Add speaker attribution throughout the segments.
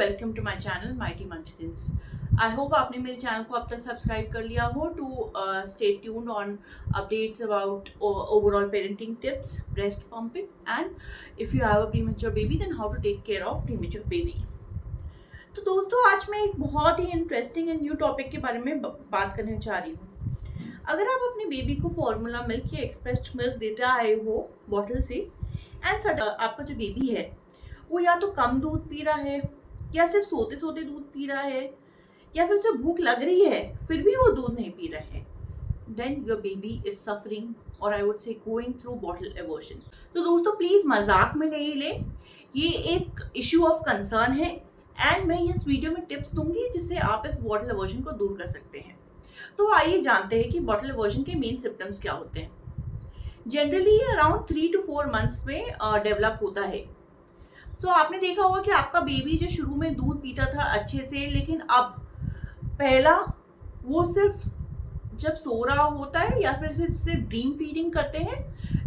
Speaker 1: Welcome to my channel mighty munchkins. I hope आपने मेरे channel को अब तक सब्सक्राइब कर लिया हो to stay tuned on updates about overall parenting tips, breast pumping and if you have a premature baby then how to take care of premature baby. तो दोस्तों, आज मैं एक बहुत ही इंटरेस्टिंग एंड न्यू टॉपिक के बारे में बात करने जा रही हूँ। अगर आप अपने बेबी को फॉर्मूला मिल्क या एक्सप्रेस्ड मिल्क देते आए हो बॉटल से एंड आपका जो बेबी है वो या तो कम दूध पी रहा है या सिर्फ सोते सोते दूध पी रहा है या फिर उसे भूख लग रही है फिर भी वो दूध नहीं पी रहा है, then your baby is suffering और I would say going through bottle aversion. तो दोस्तों, प्लीज मजाक में नहीं ले, ये एक इश्यू ऑफ कंसर्न है एंड मैं इस वीडियो में टिप्स दूंगी जिससे आप इस बॉटल एवर्जन को दूर कर सकते हैं। तो आइए जानते हैं कि बॉटल एवर्जन के मेन सिम्टम्स क्या होते हैं। जनरली अराउंड 3 to 4 मंथ्स में डेवलप होता है। सो आपने देखा होगा कि आपका बेबी जो शुरू में दूध पीता था अच्छे से, लेकिन अब पहला वो सिर्फ जब सो रहा होता है या फिर जिससे ड्रीम फीडिंग करते हैं,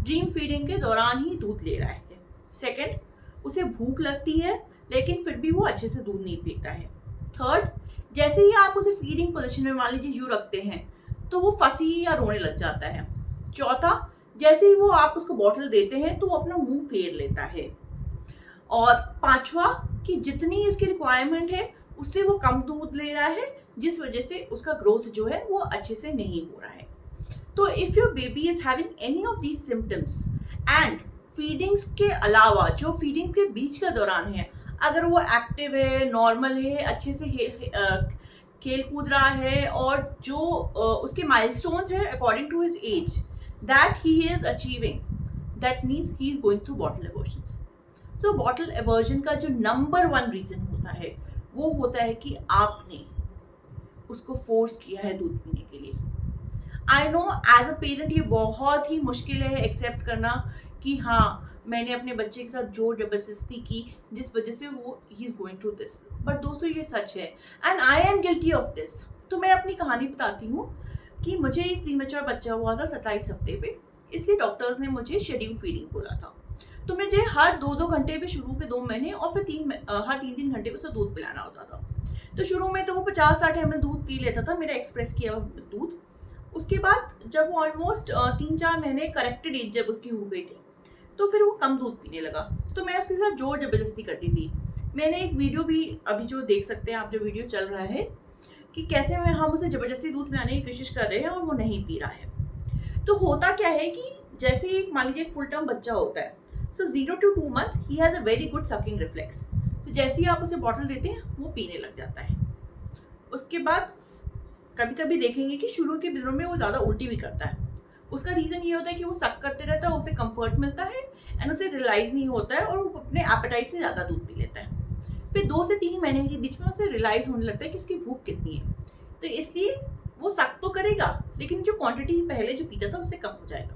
Speaker 1: ड्रीम फीडिंग के दौरान ही दूध ले रहा है। सेकंड, उसे भूख लगती है लेकिन फिर भी वो अच्छे से दूध नहीं पीता है। थर्ड, जैसे ही आप उसे फीडिंग पोजीशन में मान लीजिए यू रखते हैं तो वो फंसी या रोने लग जाता है। चौथा, जैसे ही वो आप उसको बॉटल देते हैं तो वो अपना मुंह फेर लेता है। और पांचवा, कि जितनी इसकी रिक्वायरमेंट है उससे वो कम दूध ले रहा है, जिस वजह से उसका ग्रोथ जो है वो अच्छे से नहीं हो रहा है। तो if your baby is having any of these symptoms and feedings के अलावा जो फीडिंग के बीच का दौरान है, अगर वो एक्टिव है, नॉर्मल है, अच्छे से खेल कूद रहा है और जो उसके माइलस्टोन्स है according to his age that he is achieving, that means he is going through bottle aversions. So bottle aversion का जो नंबर 1 रीजन होता है वो होता है कि आपने उसको फोर्स किया है दूध पीने के लिए। I know as a parent ये बहुत ही मुश्किल है एक्सेप्ट करना कि हाँ, मैंने अपने बच्चे के साथ जोर जबरदस्ती की जिस वजह से वो ही is going through this, but दोस्तों ये सच है and I am guilty of this. तो मैं अपनी कहानी बताती हूँ कि मुझे एक प्रीमेच्योर बच्चा हुआ था 27 हफ्ते पे, इसलिए डॉक्टर्स ने मुझे शेड्यूल फीडिंग बोला था। तो मुझे हर 2-2 घंटे पे शुरू के 2 महीने और फिर हर 3-3 घंटे पे उसे दूध पिलाना होता था। तो शुरू में तो वो 50-60 ml दूध पी लेता था, मेरा एक्सप्रेस किया दूध। उसके बाद जब वो ऑलमोस्ट 3-4 महीने करेक्टेड एज जब उसकी हो गई थी तो फिर वो कम दूध पीने लगा। तो मैं उसके साथ जोर जबरदस्ती करती थी। मैंने एक वीडियो भी अभी जो देख सकते हैं आप, जो वीडियो चल रहा है कि कैसे हम उसे जबरदस्ती दूध पिलाने की कोशिश कर रहे हैं और वो नहीं पी रहा है। तो होता क्या है कि जैसे ही मान लीजिए एक फुल टर्म बच्चा होता है, सो 0 to 2 months he has a very good sucking reflex. तो जैसे ही आप उसे बॉटल देते हैं वो पीने लग जाता है। उसके बाद कभी कभी देखेंगे कि शुरू के दिनों में वो ज़्यादा उल्टी भी करता है। उसका रीज़न ये होता है कि वो सक करते रहता है, उसे कंफर्ट मिलता है एंड उसे रियलाइज़ नहीं होता है और वो अपने एपेटाइट से ज़्यादा दूध पी लेता है। फिर 2 से 3 महीने के बीच में उसे रियलाइज़ होने लगता है कि उसकी भूख कितनी है, तो इसलिए वो सक तो करेगा लेकिन जो क्वांटिटी पहले जो पीता था उससे कम हो जाएगा।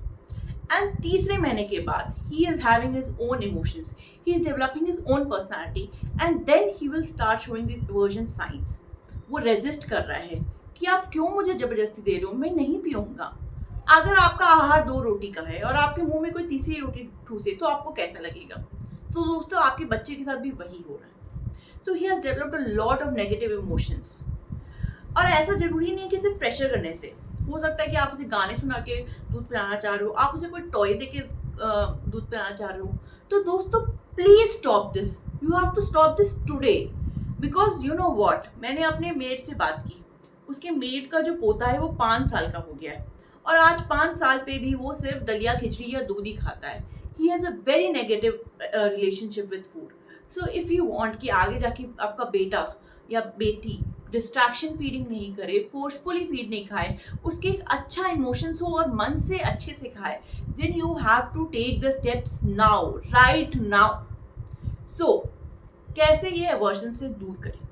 Speaker 1: एंड तीसरे महीने के बाद he is having his own emotions, he is developing his own personality and then he will start showing this aversion signs. वो रेजिस्ट कर रहा है कि आप क्यों मुझे जबरदस्ती दे रहे हो, मैं नहीं पीऊँगा। अगर आपका आहार 2 रोटी का है और आपके मुंह में कोई तीसरी रोटी ठूसे तो आपको कैसा लगेगा? तो दोस्तों, आपके बच्चे के साथ भी वही हो रहा है। So he has developed a lot of negative emotions. और ऐसा जरूरी नहीं कि सिर्फ प्रेशर करने से, हो सकता है कि आप उसे गाने सुना के दूध पिलाना चाह रहे हो, आप उसे कोई टॉय दे के दूध पिलाना चाह रहे हो। तो दोस्तों, please stop this, you have to stop this today, because you know what, मैंने अपने मेड से बात की। उसके मेड का जो पोता है वो 5 साल का हो गया है और आज 5 साल पे भी वो सिर्फ दलिया खिचड़ी या दूध ही खाता है। He has a very negative relationship with food. So if you want कि आगे जाके आपका बेटा या बेटी डिस्ट्रैक्शन फीडिंग नहीं करे, फोर्सफुली फीड नहीं खाए, उसके एक अच्छा इमोशंस हो और मन से अच्छे से खाए, then you have to take the steps now, right now. So कैसे ये एवर्जन से दूर करें?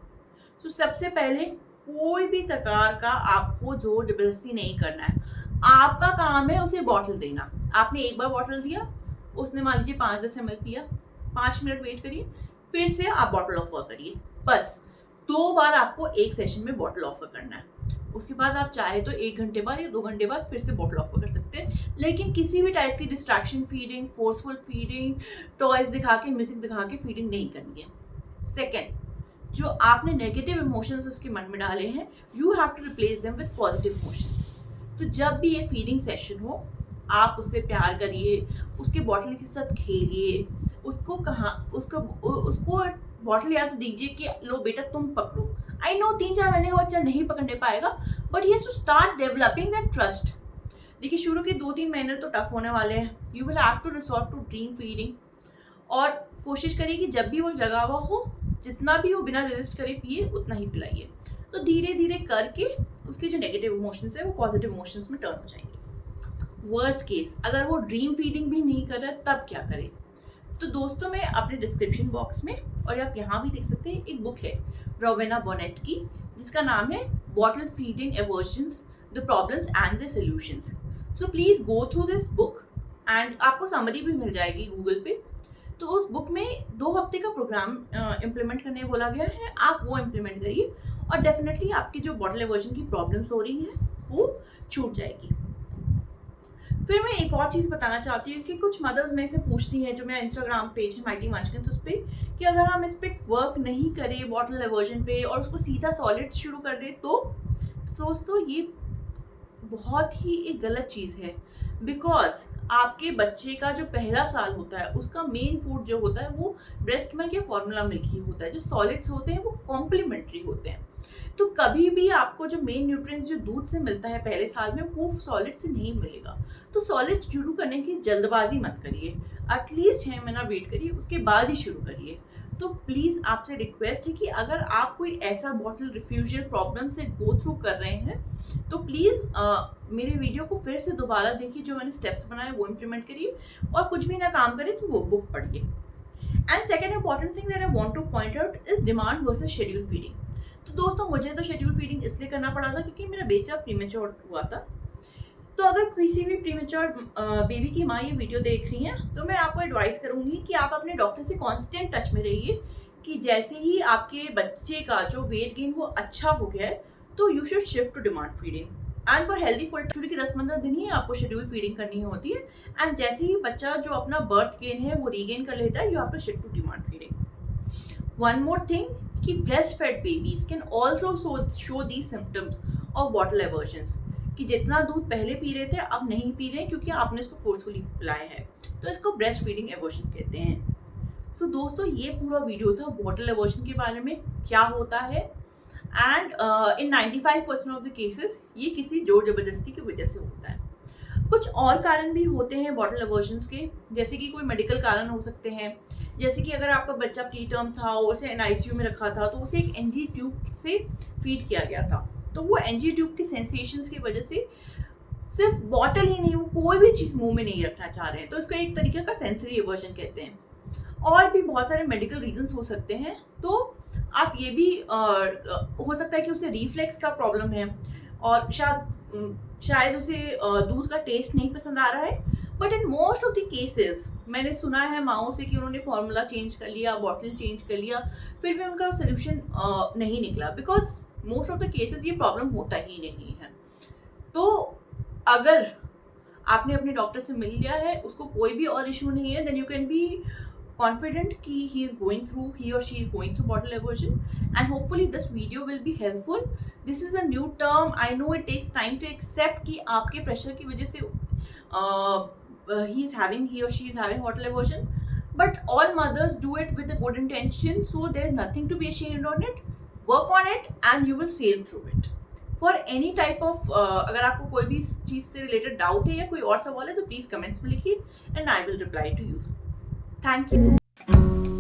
Speaker 1: तो सबसे पहले कोई भी प्रकार का आपको जोर जबरदस्ती नहीं करना है। आपका काम है उसे बॉटल देना। आपने एक बार बॉटल दिया, उसने मान लीजिए 5-10 ml पिया, 5 मिनट वेट करिए, फिर से आप बॉटल ऑफर करिए। बस 2 बार आपको एक सेशन में बॉटल ऑफर करना है। उसके बाद आप चाहे तो 1 घंटे बाद या 2 घंटे बाद फिर से बॉटल ऑफर कर सकते हैं, लेकिन किसी भी टाइप की distraction feeding, forceful feeding, toys दिखा के, म्यूजिक दिखा के फीडिंग नहीं करनी है। सेकेंड, जो आपने नेगेटिव इमोशंस उसके मन में डाले हैं, you have to replace them with positive emotions. तो जब भी एक फीडिंग सेशन हो, आप उससे प्यार करिए, उसके बॉटल के साथ खेलिए, उसको बॉटल याद दीजिए कि लो बेटा तुम पकड़ो। आई नो 3-4 महीने का बच्चा नहीं पकड़ने पाएगा, but he has to start developing that trust. देखिए शुरू के 2-3 महीने तो टफ होने वाले हैं, you will have to resort to dream feeding. और कोशिश करिए कि जब भी वो जगा हुआ हो, जितना भी वो बिना रेजिस्ट करे पिए उतना ही पिलाइए। तो धीरे धीरे करके उसके जो नेगेटिव इमोशंस है वो पॉजिटिव इमोशंस में टर्न हो जाएंगे। वर्स्ट केस अगर वो ड्रीम फीडिंग भी नहीं कर रहा है तब क्या करें? तो दोस्तों मैं अपने डिस्क्रिप्शन बॉक्स में और आप यहाँ भी देख सकते हैं, एक बुक है रोवेना बोनेट की जिसका नाम है bottle feeding aversions, the problems and the solutions. So please go through this book and आपको समरी भी मिल जाएगी गूगल पे। तो उस बुक में 2 हफ्ते का प्रोग्राम इम्प्लीमेंट करने बोला गया है, आप वो इम्प्लीमेंट करिए और डेफिनेटली आपकी जो बॉटल एवर्जन की प्रॉब्लम्स हो रही हैं वो छूट जाएगी। फिर मैं एक और चीज़ बताना चाहती हूँ कि कुछ मदर्स में से पूछती हैं, जो मेरा इंस्टाग्राम पेज है माइटी मंचकिंस, उस पर कि अगर हम इस पर वर्क नहीं करें बॉटल एवर्जन पे और उसको सीधा सॉलिड्स शुरू कर दें तो दोस्तों ये बहुत ही एक गलत चीज़ है। बिकॉज आपके बच्चे का जो पहला साल होता है उसका मेन फूड जो होता है वो ब्रेस्ट मिल्क या फॉर्मूला मिल्क ही होता है। जो सॉलिड्स होते हैं वो कॉम्प्लीमेंट्री होते हैं। तो कभी भी आपको जो मेन न्यूट्रिएंट्स जो दूध से मिलता है पहले साल में वो सॉलिड से नहीं मिलेगा। तो सॉलिड शुरू करने की जल्दबाजी मत करिए, एटलीस्ट 6 महीना वेट करिए, उसके बाद ही शुरू करिए। तो प्लीज़ आपसे रिक्वेस्ट है कि अगर आप कोई ऐसा बॉटल रिफ्यूजल प्रॉब्लम से गो थ्रू कर रहे हैं तो प्लीज़ मेरे वीडियो को फिर से दोबारा देखिए, जो मैंने स्टेप्स बनाए वो इम्प्लीमेंट करिए, और कुछ भी ना काम करे तो वो बुक पढ़िए। And second important thing that I want two point out is demand versus schedule feeding. तो दोस्तों मुझे तो शेड्यूल फीडिंग इसलिए करना पड़ा था क्योंकि मेरा बच्चा प्रीमेच्योर हुआ था। तो अगर किसी भी प्रीमेच्योर बेबी की माँ ये वीडियो देख रही हैं तो मैं आपको एडवाइस करूँगी कि आप अपने डॉक्टर से कांस्टेंट टच में रहिए कि जैसे ही आपके बच्चे का जो वेट गेन वो अच्छा हो गया है तो you should shift to demand feeding. And for healthy food शुरू के 10-15 दिन ही आपको शेड्यूल फीडिंग करनी होती है, एंड जैसे ही बच्चा जो अपना बर्थ गेन है वो रीगेन कर लेता है, you have to shift to demand feeding. One more thing कि breast fed babies can also show the symptoms of bottle aversions, कि जितना दूध पहले पी रहे थे अब नहीं पी रहे क्योंकि आपने इसको फोर्सफुली पिलाया है, तो इसको ब्रेस्ट फीडिंग एवर्जन कहते हैं। सो दोस्तों ये पूरा वीडियो था बॉटल एवर्जन के बारे में, क्या होता है, and in 95% of the cases ये किसी जोर जबरदस्ती की वजह से होता है। कुछ और कारण भी होते हैं बॉटल एवर्जन्स के, जैसे कि कोई मेडिकल कारण हो सकते हैं, जैसे कि अगर आपका बच्चा प्री टर्म था और उसे NICU में रखा था तो उसे एक NG ट्यूब से फीड किया गया था, तो वो NG ट्यूब के सेंसेशंस की वजह से सिर्फ बॉटल ही नहीं, वो कोई भी चीज़ मुंह में नहीं रखना चाह रहे हैं, तो इसको एक तरीके का सेंसरी एवर्जन कहते हैं। और भी बहुत सारे मेडिकल रीजंस हो सकते हैं, तो आप ये भी हो सकता है कि उसे रिफ्लेक्स का प्रॉब्लम है और शायद उसे दूध का टेस्ट नहीं पसंद आ रहा है। But in most of the cases मैंने सुना है माओ से कि उन्होंने फॉर्मूला चेंज कर लिया, बॉटल चेंज कर लिया, फिर भी उनका सोल्यूशन नहीं निकला, because most of the cases ये प्रॉब्लम होता ही नहीं है। तो अगर आपने अपने डॉक्टर से मिल लिया है, उसको कोई भी और इशू नहीं है, then you can be confident कि he or she is going through bottle aversion, and hopefully this video will be helpful. This is a new term, I know it takes time to accept कि आपके pressure की वजह से he or she is having bottle aversion, but all mothers do it with a good intention, so there is nothing to be ashamed on it. Work on it and you will sail through it. For any type of अगर आपको कोई भी चीज़ से related doubt है या कोई और सवाल है तो प्लीज़ कमेंट्स में लिखिए and I will reply to you. Thank you.